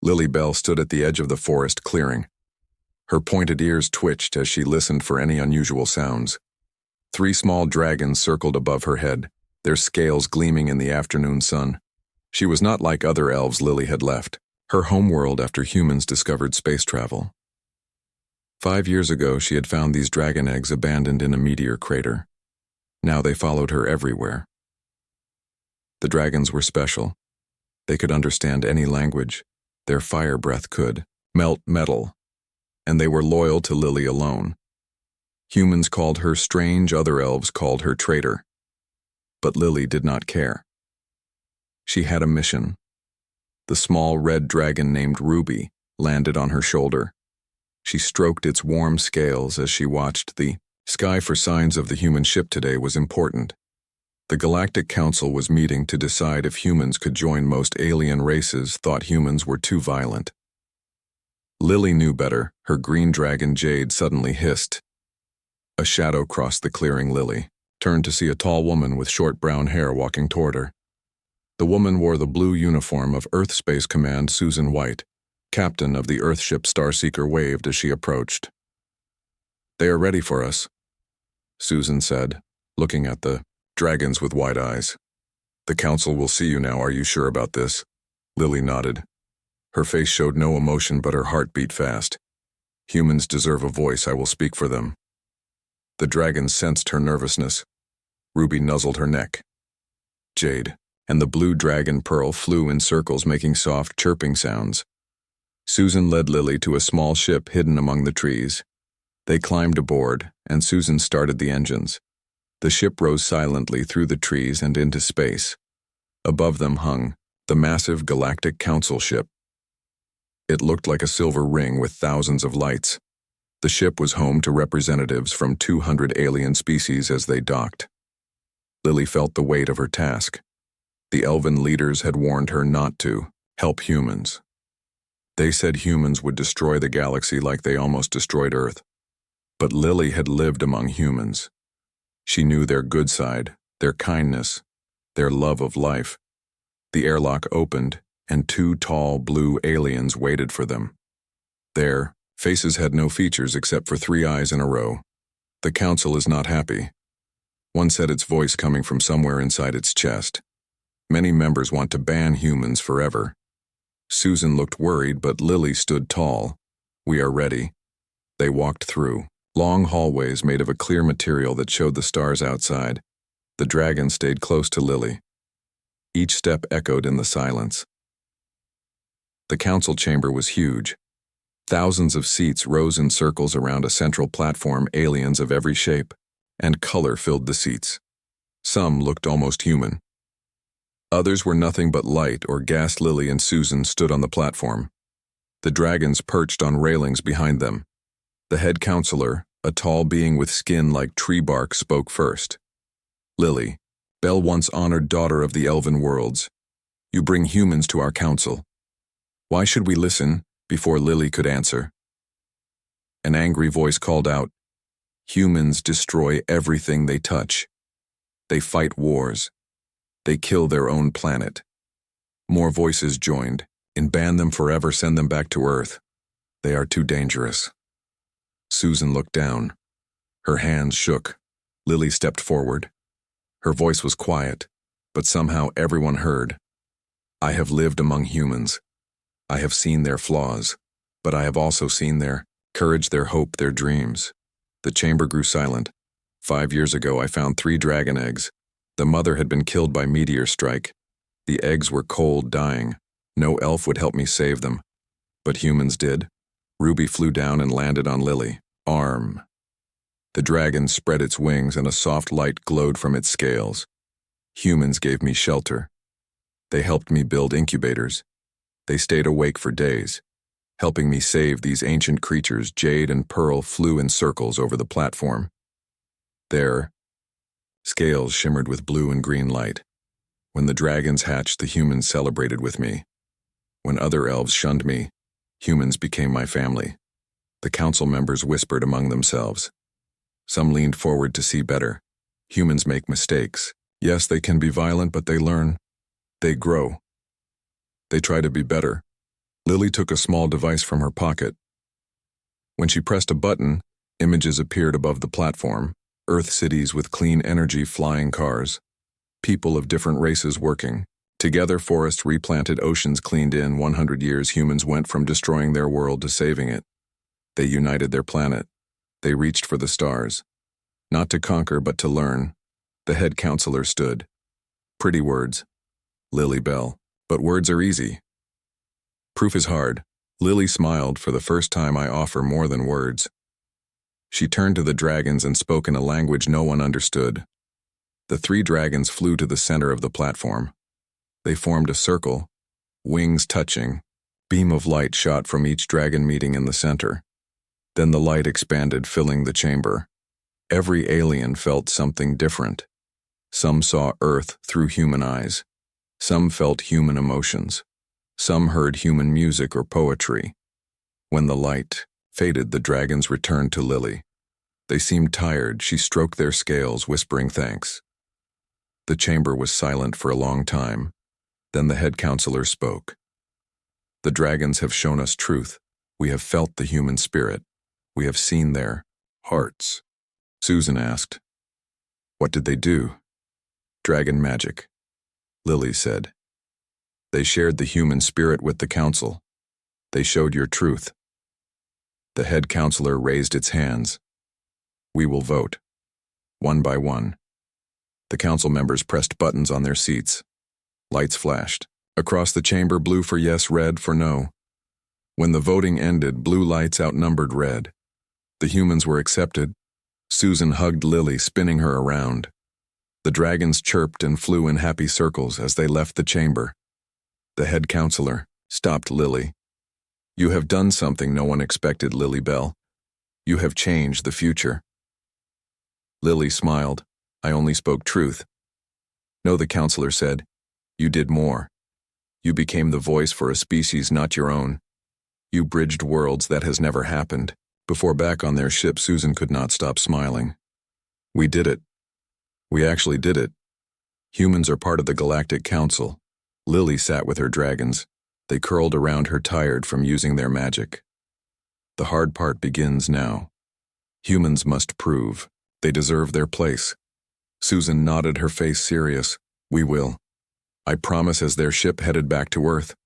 Lily Bell stood at the edge of the forest clearing. Her pointed ears twitched as she listened for any unusual sounds. 3 small dragons circled above her head, their scales gleaming in the afternoon sun. She was not like other elves Lily had left, her homeworld after humans discovered space travel. 5 years ago, she had found these dragon eggs abandoned in a meteor crater. Now they followed her everywhere. The dragons were special. They could understand any language. Their fire breath could melt metal. And they were loyal to Lily alone. Humans called her strange, other elves called her traitor. But Lily did not care. She had a mission. The small red dragon named Ruby landed on her shoulder. She stroked its warm scales as she watched. The sky for signs of the human ship today was important. The Galactic Council was meeting to decide if humans could join. Most alien races thought humans were too violent. Lily knew better. Her green dragon Jade suddenly hissed. A shadow crossed the clearing. Lily turned to see a tall woman with short brown hair walking toward her. The woman wore the blue uniform of Earth Space Command Susan White, captain of the Earthship Starseeker, waved as she approached. "They are ready for us," Susan said, looking at the dragons with wide eyes. "The council will see you now. Are you sure about this?" Lily nodded. Her face showed no emotion, but her heart beat fast. "Humans deserve a voice. I will speak for them." The dragons sensed her nervousness. Ruby nuzzled her neck. Jade and the blue dragon Pearl flew in circles, making soft chirping sounds. Susan led Lily to a small ship hidden among the trees. They climbed aboard, and Susan started the engines. The ship rose silently through the trees and into space. Above them hung the massive Galactic Council ship. It looked like a silver ring with thousands of lights. The ship was home to representatives from 200 alien species as they docked. Lily felt the weight of her task. The elven leaders had warned her not to help humans. They said humans would destroy the galaxy like they almost destroyed Earth. But Lily had lived among humans. She knew their good side, their kindness, their love of life. The airlock opened, and 2 tall blue aliens waited for them. Their faces had no features except for 3 eyes in a row. "The council is not happy," one said, its voice coming from somewhere inside its chest. "Many members want to ban humans forever." Susan looked worried, but Lily stood tall. "We are ready." They walked through long hallways made of a clear material that showed the stars outside. The dragon stayed close to Lily. Each step echoed in the silence. The council chamber was huge. Thousands of seats rose in circles around a central platform. Aliens of every shape and color filled the seats. Some looked almost human. Others were nothing but light or gas. Lily and Susan stood on the platform. The dragons perched on railings behind them. The head counselor, a tall being with skin like tree bark, spoke first. "Lily, Bell, once honored daughter of the elven worlds, you bring humans to our council. Why should we listen?" Before Lily could answer, an angry voice called out, "Humans destroy everything they touch. They fight wars. They kill their own planet." More voices joined. "And ban them forever, send them back to Earth. They are too dangerous." Susan looked down. Her hands shook. Lily stepped forward. Her voice was quiet, but somehow everyone heard. "I have lived among humans. I have seen their flaws, but I have also seen their courage, their hope, their dreams." The chamber grew silent. 5 years ago, I found 3 dragon eggs. The mother had been killed by meteor strike. The eggs were cold, dying. No elf would help me save them. But humans did. Ruby flew down and landed on Lily. Arm. The dragon spread its wings and a soft light glowed from its scales. Humans gave me shelter. They helped me build incubators. They stayed awake for days, helping me save these ancient creatures. Jade and Pearl flew in circles over the platform. Their scales shimmered with blue and green light. When the dragons hatched, the humans celebrated with me. When other elves shunned me, humans became my family. The council members whispered among themselves. Some leaned forward to see better. Humans make mistakes. Yes, they can be violent, but they learn. They grow. They try to be better. Lily took a small device from her pocket. When she pressed a button, images appeared above the platform. Earth cities with clean energy, flying cars. People of different races working. Together, forests replanted, oceans cleaned in. 100 years, humans went from destroying their world to saving it. They united their planet. They reached for the stars. Not to conquer, but to learn. The head counselor stood. Pretty words. Lily Bell. But words are easy. Proof is hard. Lily smiled. For the first time, I offer more than words. She turned to the dragons and spoke in a language no one understood. The 3 dragons flew to the center of the platform. They formed a circle, wings touching. Beam of light shot from each dragon, meeting in the center. Then the light expanded, filling the chamber. Every alien felt something different. Some saw Earth through human eyes. Some felt human emotions. Some heard human music or poetry. When the light faded, the dragons returned to Lily. They seemed tired. She stroked their scales, whispering thanks. The chamber was silent for a long time. Then the head counselor spoke. The dragons have shown us truth. We have felt the human spirit. We have seen their hearts. Susan asked, "What did they do?" "Dragon magic," Lily said. "They shared the human spirit with the council. They showed your truth." The head counselor raised its hands. "We will vote." One by one. The council members pressed buttons on their seats. Lights flashed. Across the chamber, blue for yes, red for no. When the voting ended, blue lights outnumbered red. The humans were accepted. Susan hugged Lily, spinning her around. The dragons chirped and flew in happy circles as they left the chamber. The head counselor stopped Lily. "You have done something no one expected, Lily Bell. You have changed the future." Lily smiled. "I only spoke truth." "No," the counselor said. "You did more. You became the voice for a species not your own. You bridged worlds that has never happened." Before back on their ship, Susan could not stop smiling. "We did it. We actually did it. Humans are part of the Galactic Council." Lily sat with her dragons. They curled around her, tired from using their magic. "The hard part begins now. Humans must prove they deserve their place." Susan nodded, her face serious. "We will. I promise," as their ship headed back to Earth.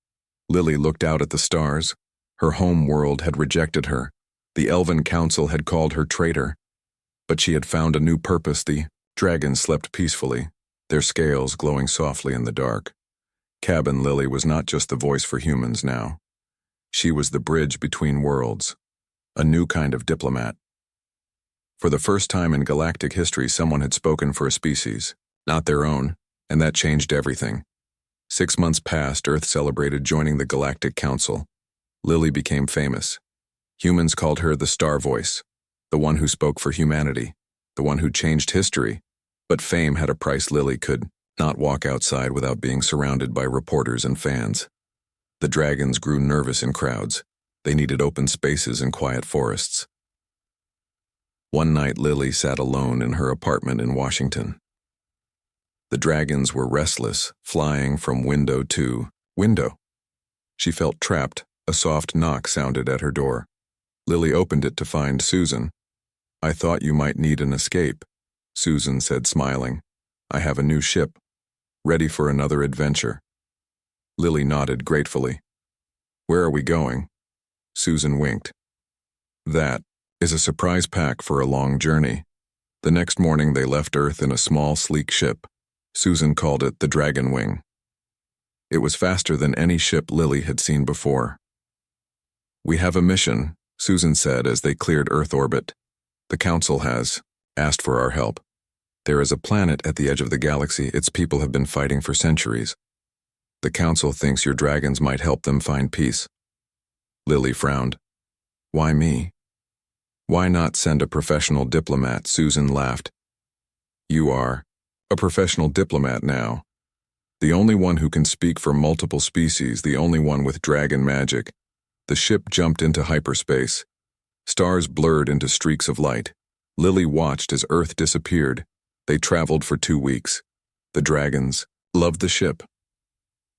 Lily looked out at the stars. Her home world had rejected her. The Elven Council had called her traitor. But she had found a new purpose. The dragons slept peacefully, their scales glowing softly in the dark. Cabin Lily was not just the voice for humans now. She was the bridge between worlds, a new kind of diplomat. For the first time in galactic history, someone had spoken for a species, not their own, and that changed everything. 6 months passed. Earth celebrated joining the Galactic Council. Lily became famous. Humans called her the Star Voice, the one who spoke for humanity, the one who changed history. But fame had a price. Lily could not walk outside without being surrounded by reporters and fans. The dragons grew nervous in crowds. They needed open spaces and quiet forests. One night, Lily sat alone in her apartment in Washington. The dragons were restless, flying from window to window. She felt trapped. A soft knock sounded at her door. Lily opened it to find Susan. "I thought you might need an escape," Susan said, smiling. "I have a new ship, ready for another adventure." Lily nodded gratefully. "Where are we going?" Susan winked. "That is a surprise pack for a long journey." The next morning they left Earth in a small, sleek ship. Susan called it the Dragon Wing. It was faster than any ship Lily had seen before. "We have a mission," Susan said as they cleared Earth orbit. "The Council has asked for our help. There is a planet at the edge of the galaxy. Its people have been fighting for centuries. The Council thinks your dragons might help them find peace." Lily frowned. "Why me? Why not send a professional diplomat?" Susan laughed. "You are a professional diplomat now. The only one who can speak for multiple species, the only one with dragon magic." The ship jumped into hyperspace. Stars blurred into streaks of light. Lily watched as Earth disappeared. They traveled for 2 weeks. The dragons loved the ship.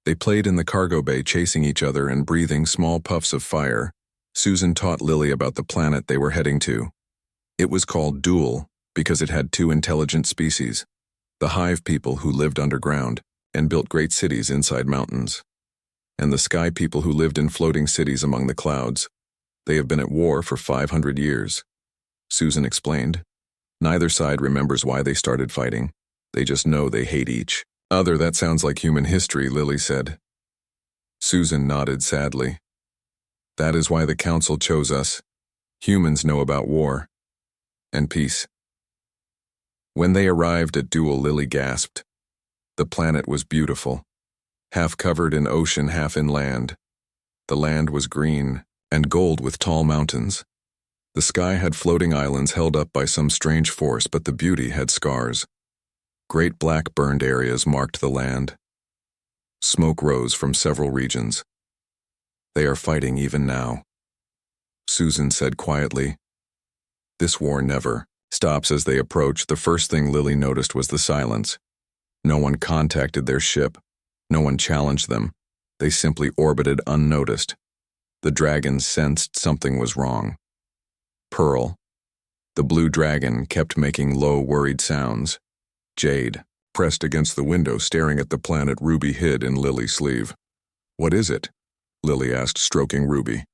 They played in the cargo bay, chasing each other and breathing small puffs of fire. Susan taught Lily about the planet they were heading to. It was called Dual because it had two intelligent species, the hive people who lived underground and built great cities inside mountains, and the sky people who lived in floating cities among the clouds. They have been at war for 500 years. Susan explained. Neither side remembers why they started fighting. They just know they hate each other. That sounds like human history, Lily said. Susan nodded sadly. That is why the council chose us. Humans know about war and peace. When they arrived at Dual, Lily gasped. The planet was beautiful, half covered in ocean, half in land. The land was green and gold with tall mountains. The sky had floating islands held up by some strange force, but the beauty had scars. Great black burned areas marked the land. Smoke rose from several regions. They are fighting even now, Susan said quietly. This war never stops. As they approached, the first thing Lily noticed was the silence. No one contacted their ship. No one challenged them. They simply orbited unnoticed. The dragons sensed something was wrong. Pearl, the blue dragon, kept making low, worried sounds. Jade pressed against the window, staring at the planet Ruby hid in Lily's sleeve. What is it? Lily asked, stroking Ruby.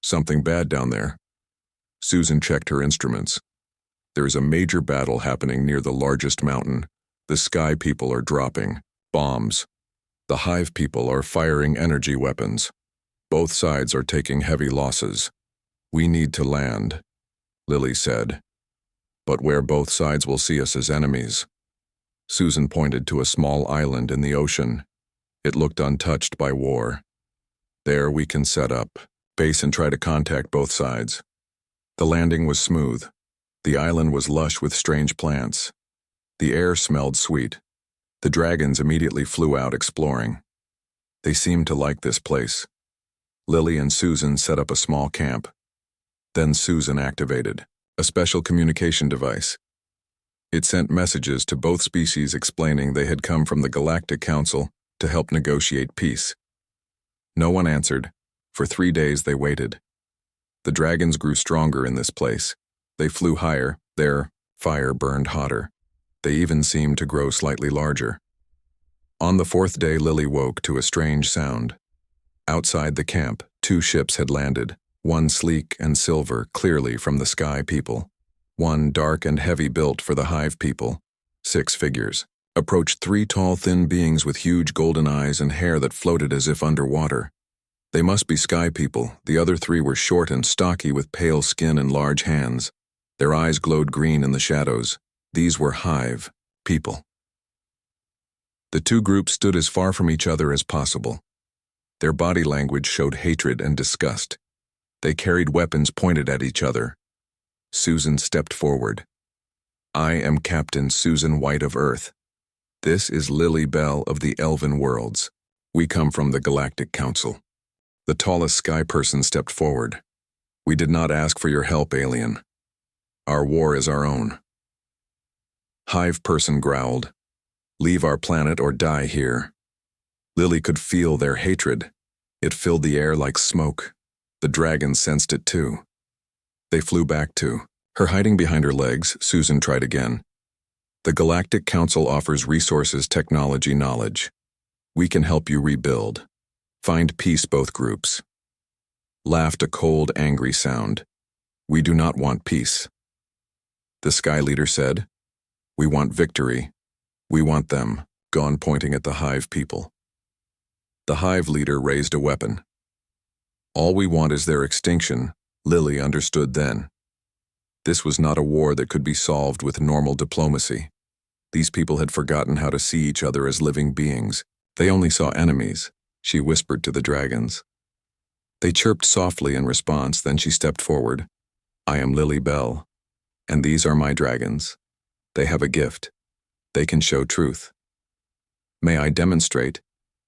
Something bad down there. Susan checked her instruments. There is a major battle happening near the largest mountain. The sky people are dropping bombs. The hive people are firing energy weapons. Both sides are taking heavy losses. We need to land, Lily said. But where both sides will see us as enemies. Susan pointed to a small island in the ocean. It looked untouched by war. There we can set up base and try to contact both sides. The landing was smooth. The island was lush with strange plants. The air smelled sweet. The dragons immediately flew out exploring. They seemed to like this place. Lily and Susan set up a small camp. Then Susan activated a special communication device. It sent messages to both species explaining they had come from the Galactic Council to help negotiate peace. No one answered. For 3 days they waited. The dragons grew stronger in this place. They flew higher. Their fire burned hotter. They even seemed to grow slightly larger. On the 4th day, Lily woke to a strange sound. Outside the camp, 2 ships had landed, one sleek and silver, clearly from the sky people. One dark and heavy, built for the hive people. 6 figures approached 3 tall, thin beings with huge golden eyes and hair that floated as if underwater. They must be sky people. The other 3 were short and stocky with pale skin and large hands. Their eyes glowed green in the shadows. These were hive people. The 2 groups stood as far from each other as possible. Their body language showed hatred and disgust. They carried weapons pointed at each other. Susan stepped forward. I am Captain Susan White of Earth. This is Lily Bell of the Elven Worlds. We come from the Galactic Council. The tallest sky person stepped forward. We did not ask for your help, alien. Our war is our own. Hive person growled. Leave our planet or die here. Lily could feel their hatred. It filled the air like smoke. The dragons sensed it too. They flew back too. Her hiding behind her legs, Susan tried again. The Galactic Council offers resources, technology, knowledge. We can help you rebuild. Find peace, both groups. Laughed a cold, angry sound. We do not want peace. The Sky Leader said, we want victory. We want them, gone, pointing at the hive people. The hive leader raised a weapon. All we want is their extinction, Lily understood then. This was not a war that could be solved with normal diplomacy. These people had forgotten how to see each other as living beings. They only saw enemies, she whispered to the dragons. They chirped softly in response, then she stepped forward. I am Lily Bell, and these are my dragons. They have a gift. They can show truth. May I demonstrate?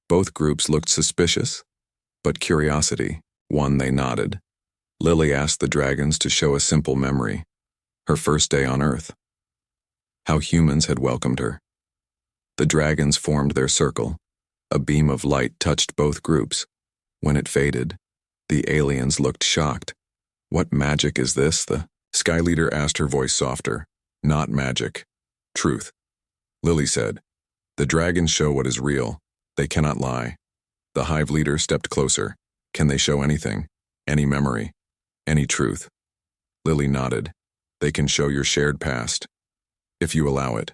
Both groups looked suspicious, but curiosity won. They nodded. Lily asked the dragons to show a simple memory, her first day on Earth. How humans had welcomed her. The dragons formed their circle. A beam of light touched both groups. When it faded, the aliens looked shocked. "What magic is this?" the Sky Leader asked, her voice softer. "Not magic. Truth," Lily said. "The dragons show what is real. They cannot lie." The Hive Leader stepped closer. "Can they show anything? Any memory? Any truth?" Lily nodded. "They can show your shared past, if you allow it."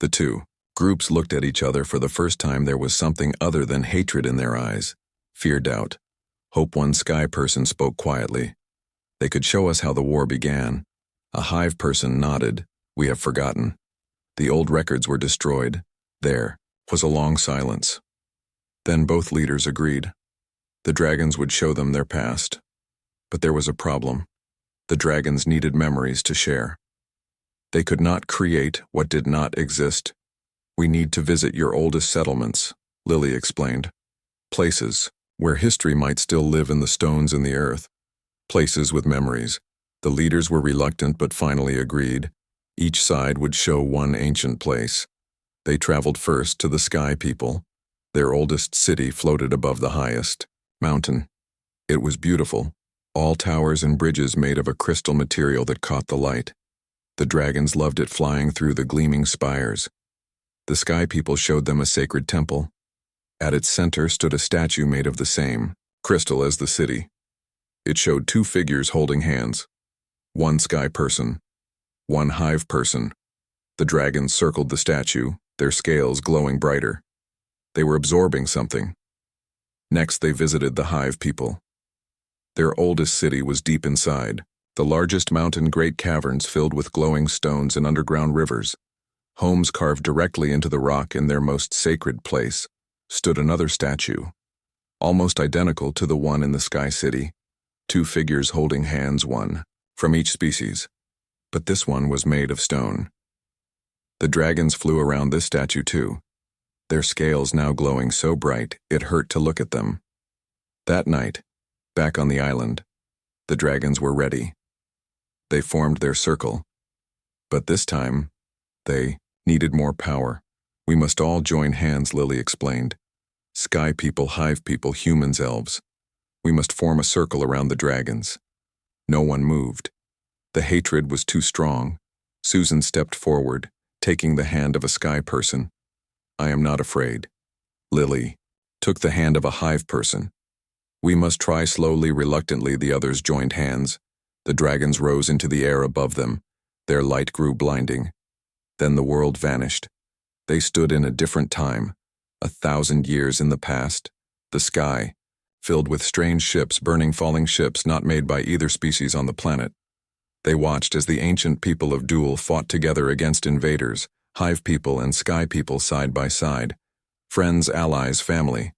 The two groups looked at each other. For the first time there was something other than hatred in their eyes. Fear, doubt, hope. One sky person spoke quietly. "They could show us how the war began." A Hive person nodded. "We have forgotten. The old records were destroyed." There was a long silence. Then both leaders agreed. The dragons would show them their past. But there was a problem. The dragons needed memories to share. They could not create what did not exist. "We need to visit your oldest settlements," Lily explained. "Places where history might still live in the stones in the earth. Places with memories." The leaders were reluctant but finally agreed. Each side would show one ancient place. They traveled first to the Sky People. Their oldest city floated above the highest mountain. It was beautiful, all towers and bridges made of a crystal material that caught the light. The dragons loved it, flying through the gleaming spires. The Sky People showed them a sacred temple. At its center stood a statue made of the same crystal as the city. It showed two figures holding hands. One sky person, one hive person. The dragons circled the statue, their scales glowing brighter. They were absorbing something. Next, they visited the Hive People. Their oldest city was deep inside, the largest mountain, great caverns filled with glowing stones and underground rivers. Homes carved directly into the rock. In their most sacred place stood another statue, almost identical to the one in the Sky City. Two figures holding hands, one from each species. But this one was made of stone. The dragons flew around this statue too, their scales now glowing so bright it hurt to look at them. That night, back on the island, the dragons were ready. They formed their circle. But this time, they needed more power. "We must all join hands," Lily explained. "Sky People, Hive People, humans, elves. We must form a circle around the dragons." No one moved. The hatred was too strong. Susan stepped forward, taking the hand of a sky person. "I am not afraid." Lily took the hand of a hive person. "We must try." Slowly, reluctantly, the others joined hands. The dragons rose into the air above them. Their light grew blinding. Then the world vanished. They stood in a different time, 1,000 years in the past. The sky, filled with strange ships, burning falling ships not made by either species on the planet. They watched as the ancient people of Duel fought together against invaders, Hive People and Sky People side by side. Friends, allies, family.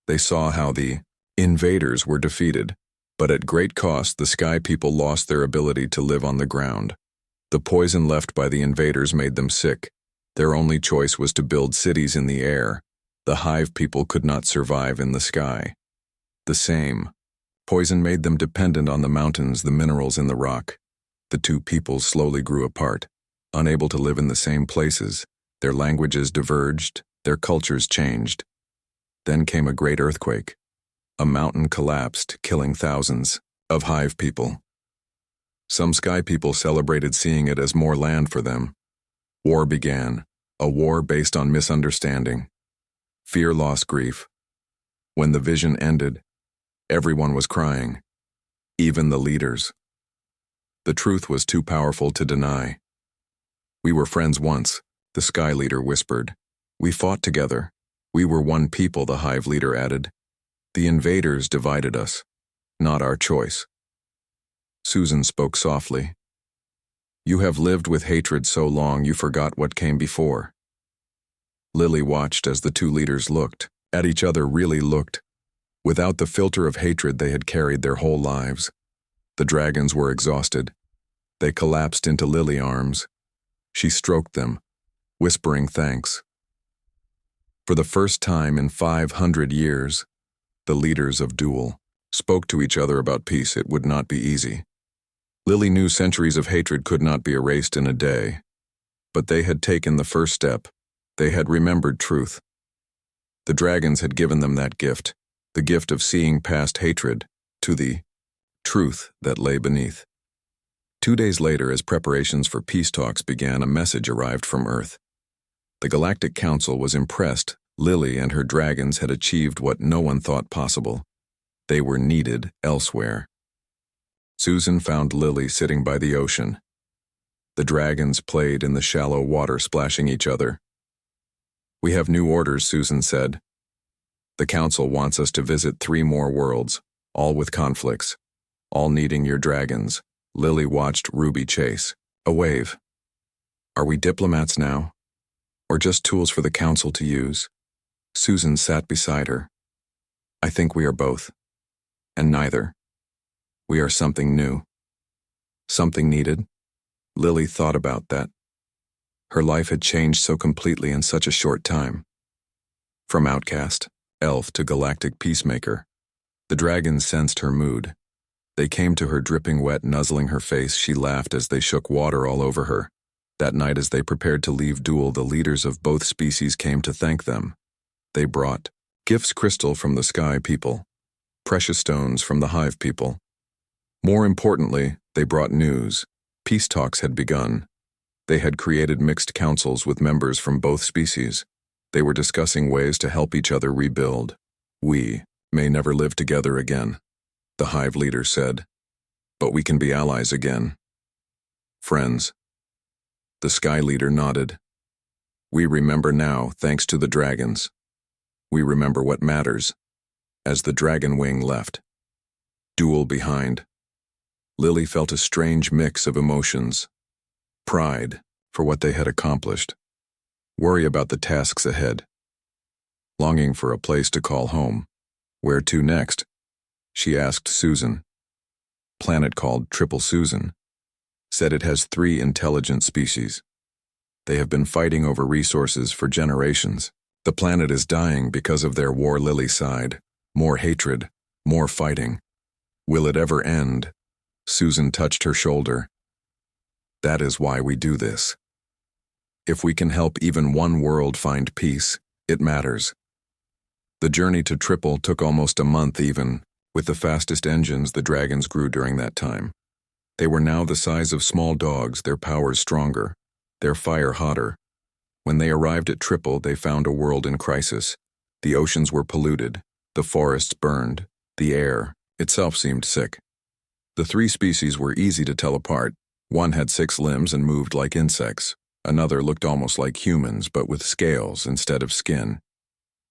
They saw how the invaders were defeated, but at great cost. The Sky People lost their ability to live on the ground. The poison left by the invaders made them sick. Their only choice was to build cities in the air. The Hive People could not survive in the sky. The same poison made them dependent on the mountains, the minerals in the rock. The two peoples slowly grew apart, unable to live in the same places. Their languages diverged, their cultures changed. Then came a great earthquake. A mountain collapsed, killing thousands of Hive People. Some Sky People celebrated, seeing it as more land for them. War began, a war based on misunderstanding. Fear lost grief. When the vision ended, everyone was crying, even the leaders. The truth was too powerful to deny. "We were friends once," the Sky Leader whispered. "We fought together. We were one people," the Hive Leader added. "The invaders divided us, not our choice." Susan spoke softly. "You have lived with hatred so long you forgot what came before." Lily watched as the two leaders looked at each other, really looked. Without the filter of hatred they had carried their whole lives. The dragons were exhausted. They collapsed into Lily's arms. She stroked them, whispering thanks. For the first time in 500 years, the leaders of Duel spoke to each other about peace. It would not be easy. Lily knew centuries of hatred could not be erased in a day. But they had taken the first step. They had remembered truth. The dragons had given them that gift, the gift of seeing past hatred to the truth that lay beneath. 2 days later, as preparations for peace talks began, a message arrived from Earth. The Galactic Council was impressed. Lily and her dragons had achieved what no one thought possible. They were needed elsewhere. Susan found Lily sitting by the ocean. The dragons played in the shallow water, splashing each other. "We have new orders," Susan said. "The Council wants us to visit 3 more worlds, all with conflicts, all needing your dragons." Lily watched Ruby chase a wave. "Are we diplomats now? Or just tools for the Council to use?" Susan sat beside her. "I think we are both. And neither. We are something new. Something needed." Lily thought about that. Her life had changed so completely in such a short time. From outcast, elf to galactic peacemaker. The dragons sensed her mood. They came to her dripping wet, nuzzling her face. She laughed as they shook water all over her. That night, as they prepared to leave Duel, the leaders of both species came to thank them. They brought gifts: crystal from the Sky people, precious stones from the Hive people. More importantly, they brought news. Peace talks had begun. They had created mixed councils with members from both species. They were discussing ways to help each other rebuild. "We may never live together again," the Hive leader said, "but we can be allies again. Friends." The Sky leader nodded. "We remember now, thanks to the dragons. We remember what matters." As the dragon wing left, Duel behind, Lily felt a strange mix of emotions. Pride for what they had accomplished, worry about the tasks ahead, longing for a place to call home. Where to next? She asked Susan. Planet called Triple Susan. Said it has 3 intelligent species. They have been fighting over resources for generations. The planet is dying because of their war. Lily sighed. More hatred, more fighting. Will it ever end? Susan touched her shoulder. That is why we do this. If we can help even one world find peace, it matters. The journey to Triple took almost a month. Even with the fastest engines, the dragons grew during that time. They were now the size of small dogs, their powers stronger, their fire hotter. When they arrived at Triple, they found a world in crisis. The oceans were polluted, the forests burned, the air itself seemed sick. The 3 species were easy to tell apart. One had 6 limbs and moved like insects. Another looked almost like humans, but with scales instead of skin.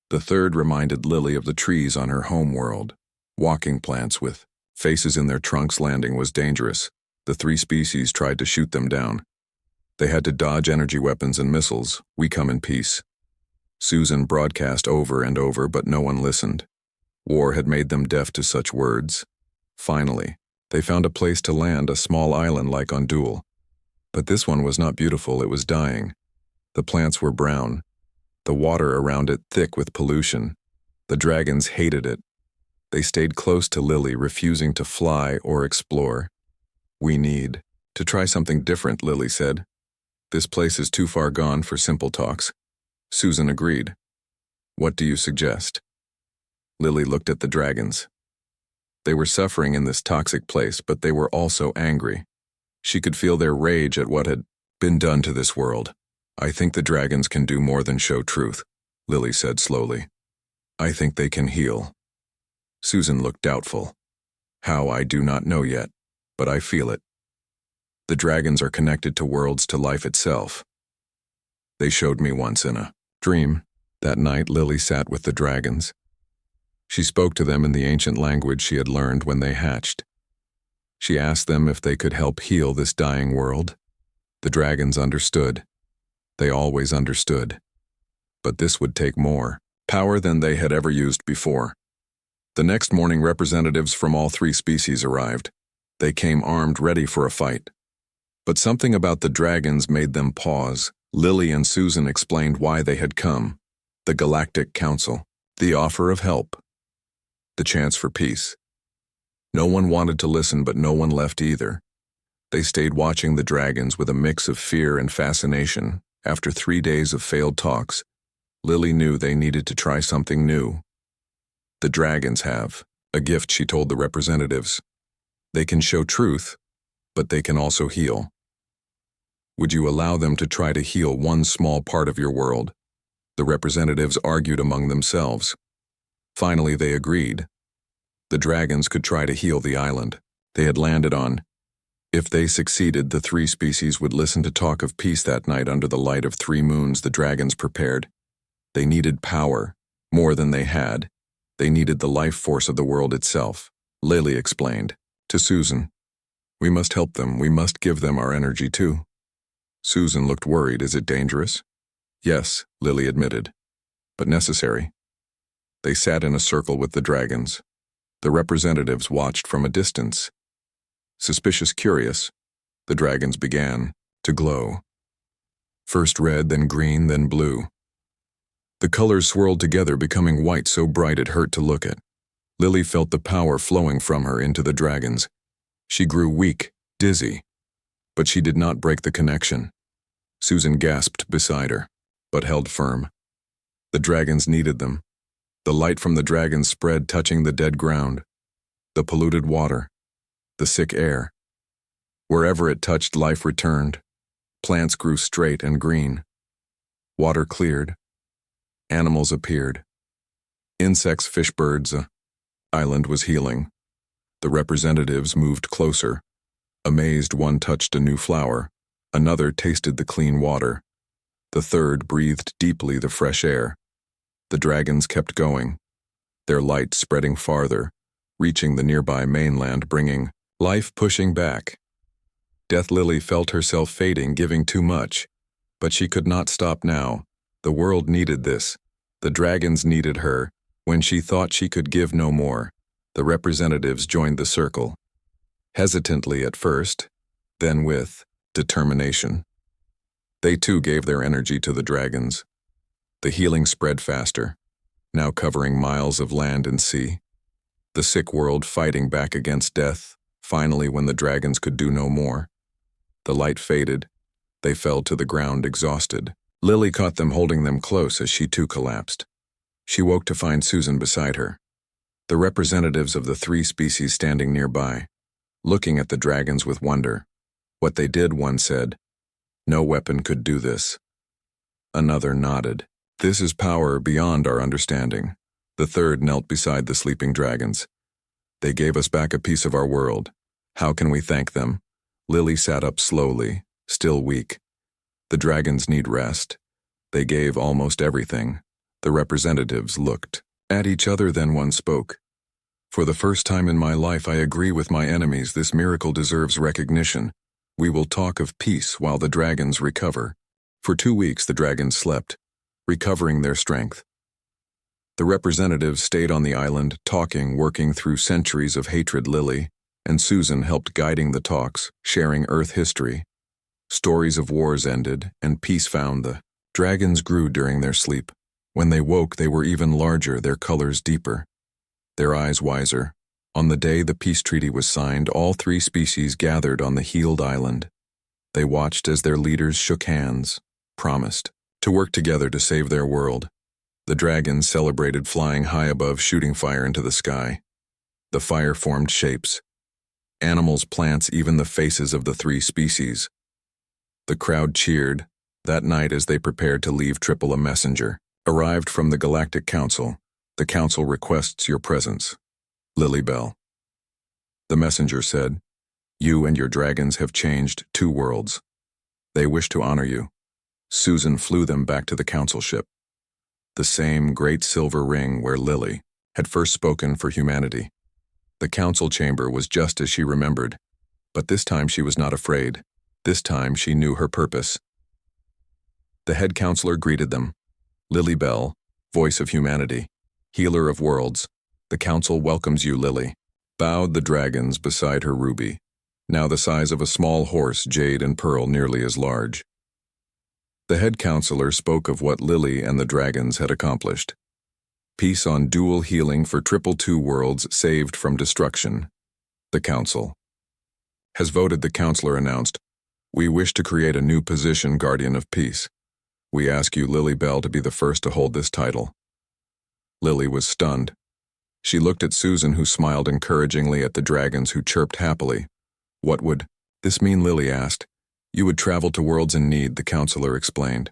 The third reminded Lily of the trees on her home world. Walking plants with faces in their trunks. Landing was dangerous. The 3 species tried to shoot them down. They had to dodge energy weapons and missiles. "We come in peace." Susan broadcast over and over, but no one listened. War had made them deaf to such words. Finally, they found a place to land, a small island like on Duel. But this one was not beautiful, it was dying. The plants were brown, the water around it thick with pollution. The dragons hated it. They stayed close to Lily, refusing to fly or explore. "We need to try something different," Lily said. "This place is too far gone for simple talks." Susan agreed. "What do you suggest?" Lily looked at the dragons. They were suffering in this toxic place, but they were also angry. She could feel their rage at what had been done to this world. "I think the dragons can do more than show truth," Lily said slowly. "I think they can heal." Susan looked doubtful. "How, I do not know yet, but I feel it. The dragons are connected to worlds, to life itself. They showed me once in a dream." That night, Lily sat with the dragons. She spoke to them in the ancient language she had learned when they hatched. She asked them if they could help heal this dying world. The dragons understood. They always understood. But this would take more power than they had ever used before. The next morning, representatives from all 3 species arrived. They came armed, ready for a fight. But something about the dragons made them pause. Lily and Susan explained why they had come. The Galactic Council, the offer of help, the chance for peace. No one wanted to listen, but no one left either. They stayed watching the dragons with a mix of fear and fascination. After 3 days of failed talks, Lily knew they needed to try something new. The dragons have a gift, she told the representatives. They can show truth, but they can also heal. Would you allow them to try to heal one small part of your world? The representatives argued among themselves. Finally, they agreed. The dragons could try to heal the island they had landed on. If they succeeded, the three species would listen to talk of peace that night under the light of 3 moons the dragons prepared. They needed power, more than they had. They needed the life force of the world itself, Lily explained to Susan. We must help them. We must give them our energy too. Susan looked worried. Is it dangerous? Yes, Lily admitted, but necessary. They sat in a circle with the dragons. The representatives watched from a distance. Suspicious curious, the dragons began to glow. First red, then green, then blue. The colors swirled together, becoming white so bright it hurt to look at. Lily felt the power flowing from her into the dragons. She grew weak, dizzy, but she did not break the connection. Susan gasped beside her, but held firm. The dragons needed them. The light from the dragons spread, touching the dead ground, the polluted water, the sick air. Wherever it touched, life returned. Plants grew straight and green. Water cleared. Animals appeared. Insects, fish, birds. The island was healing. The representatives moved closer. Amazed, one touched a new flower. Another tasted the clean water. The third breathed deeply the fresh air. The dragons kept going, their light spreading farther, reaching the nearby mainland, bringing life pushing back. Death Lily felt herself fading, giving too much. But she could not stop now. The world needed this. The dragons needed her. When she thought she could give no more, the representatives joined the circle. Hesitantly at first, then with determination. They too gave their energy to the dragons. The healing spread faster, now covering miles of land and sea. The sick world fighting back against death. Finally, when the dragons could do no more, the light faded. They fell to the ground exhausted. Lily caught them, holding them close as she too collapsed. She woke to find Susan beside her. The representatives of the 3 species standing nearby, looking at the dragons with wonder. What they did, one said. No weapon could do this. Another nodded. This is power beyond our understanding. The third knelt beside the sleeping dragons. They gave us back a piece of our world. How can we thank them? Lily sat up slowly, still weak. The dragons need rest. They gave almost everything. The representatives looked at each other, then one spoke. For the first time in my life, I agree with my enemies. This miracle deserves recognition. We will talk of peace while the dragons recover. For 2 weeks the dragons slept, recovering their strength. The representatives stayed on the island, talking, working through centuries of hatred. Lily and Susan helped guiding the talks, sharing Earth history. Stories of wars ended, and peace found. The dragons grew during their sleep. When they woke, they were even larger, their colors deeper, their eyes wiser. On the day the peace treaty was signed, all 3 species gathered on the healed island. They watched as their leaders shook hands, promised to work together to save their world. The dragons celebrated, flying high above, shooting fire into the sky. The fire formed shapes. Animals, plants, even the faces of the 3 species. The crowd cheered. That night, as they prepared to leave, a messenger arrived from the Galactic Council. The council requests your presence. Lily Bell. The messenger said, you and your dragons have changed 2 worlds. They wish to honor you. Susan flew them back to the council ship. The same great silver ring where Lily had first spoken for humanity. The council chamber was just as she remembered, but this time she was not afraid. This time she knew her purpose. The head counselor greeted them. Lily Bell, voice of humanity, healer of worlds. The council welcomes you, Lily. Bowed the dragons beside her ruby, now the size of a small horse, jade and pearl nearly as large. The head counselor spoke of what Lily and the dragons had accomplished. Peace on dual healing for 222 worlds saved from destruction. The council has voted, the counselor announced. We wish to create a new position, Guardian of Peace. We ask you, Lily Bell, to be the first to hold this title." Lily was stunned. She looked at Susan, who smiled encouragingly at the dragons, who chirped happily. "What would this mean?" Lily asked. "You would travel to worlds in need," the counselor explained.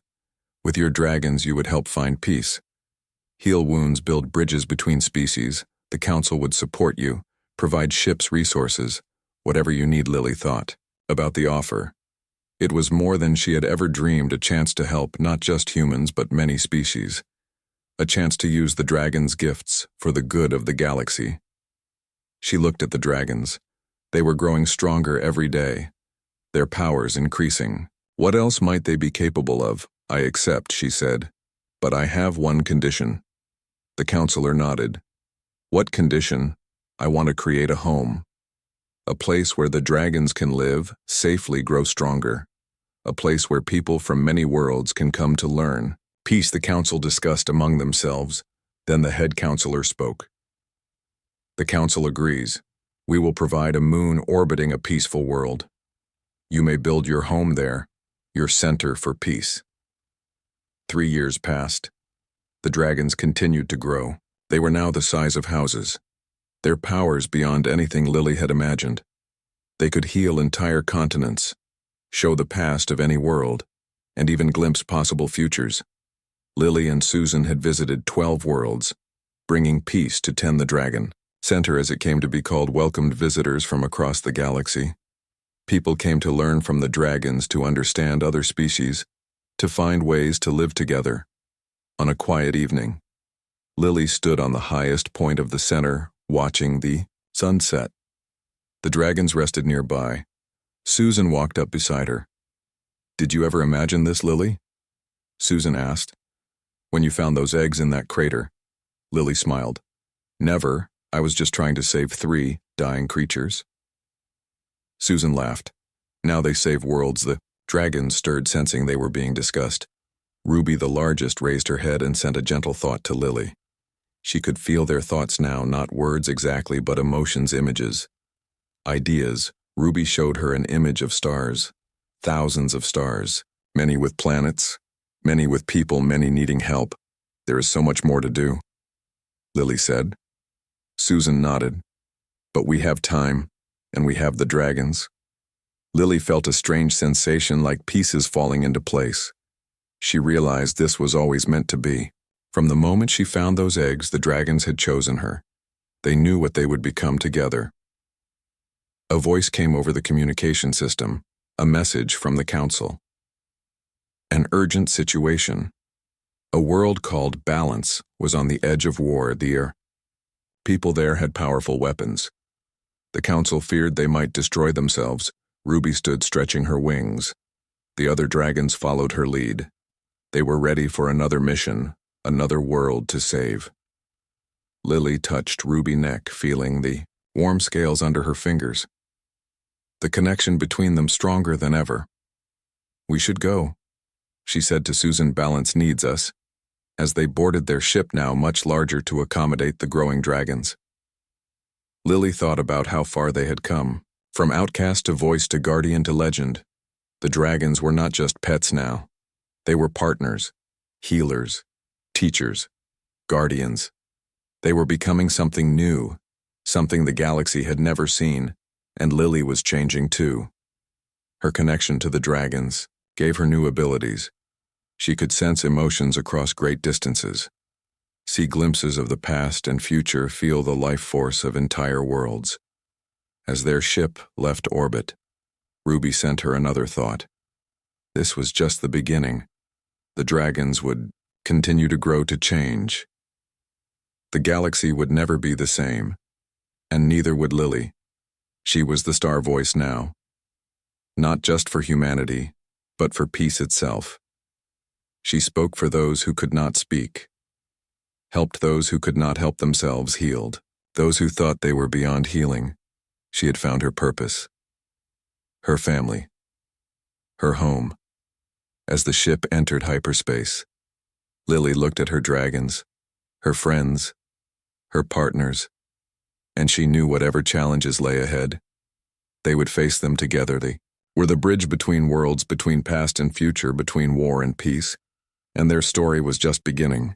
"With your dragons, you would help find peace. Heal wounds, build bridges between species. The council would support you, provide ships, resources, whatever you need." Lily thought about the offer. It was more than she had ever dreamed, a chance to help not just humans but many species. A chance to use the dragons' gifts for the good of the galaxy. She looked at the dragons. They were growing stronger every day, their powers increasing. "What else might they be capable of?" "I accept," she said. "But I have one condition." The counselor nodded. "What condition?" "I want to create a home. A place where the dragons can live, safely grow stronger. A place where people from many worlds can come to learn." Peace, the council discussed among themselves. Then the head counselor spoke. "The council agrees. We will provide a moon orbiting a peaceful world. You may build your home there, your center for peace." 3 years passed. The dragons continued to grow. They were now the size of houses. Their powers beyond anything Lily had imagined. They could heal entire continents, show the past of any world, and even glimpse possible futures. Lily and Susan had visited 12 worlds, bringing peace to 10. The Dragon Center, as it came to be called, welcomed visitors from across the galaxy. People came to learn from the dragons, to understand other species, to find ways to live together. On a quiet evening, Lily stood on the highest point of the center, watching the sunset. The dragons rested nearby. Susan walked up beside her. "Did you ever imagine this, Lily?" Susan asked. "When you found those eggs in that crater?" Lily smiled. "Never. I was just trying to save 3 dying creatures." Susan laughed. "Now they save worlds." The dragons stirred, sensing they were being discussed. Ruby, the largest, raised her head and sent a gentle thought to Lily. She could feel their thoughts now, not words exactly, but emotions, images, ideas. Ruby showed her an image of stars, thousands of stars, many with planets, many with people, many needing help. "There is so much more to do," Lily said. Susan nodded. "But we have time, and we have the dragons." Lily felt a strange sensation, like pieces falling into place. She realized this was always meant to be. From the moment she found those eggs, the dragons had chosen her. They knew what they would become together. A voice came over the communication system, a message from the council. An urgent situation. A world called Balance was on the edge of war. The people there had powerful weapons. The council feared they might destroy themselves. Ruby stood stretching her wings. The other dragons followed her lead. They were ready for another mission, another world to save. Lily touched Ruby's neck, feeling the warm scales under her fingers. The connection between them stronger than ever. "We should go," she said to Susan. "Balance needs us," as they boarded their ship, now much larger to accommodate the growing dragons. Lily thought about how far they had come, from outcast to voice to guardian to legend. The dragons were not just pets now. They were partners, healers, teachers, guardians. They were becoming something new, something the galaxy had never seen, and Lily was changing too. Her connection to the dragons gave her new abilities. She could sense emotions across great distances, see glimpses of the past and future, feel the life force of entire worlds. As their ship left orbit, Ruby sent her another thought. This was just the beginning. The dragons would continue to grow, to change. The galaxy would never be the same, and neither would Lily. She was the star voice now, not just for humanity, but for peace itself. She spoke for those who could not speak, helped those who could not help themselves, healed those who thought they were beyond healing. She had found her purpose, her family, her home. As the ship entered hyperspace, Lily looked at her dragons, her friends, her partners, and she knew whatever challenges lay ahead, they would face them together. They were the bridge between worlds, between past and future, between war and peace. and their story was just beginning.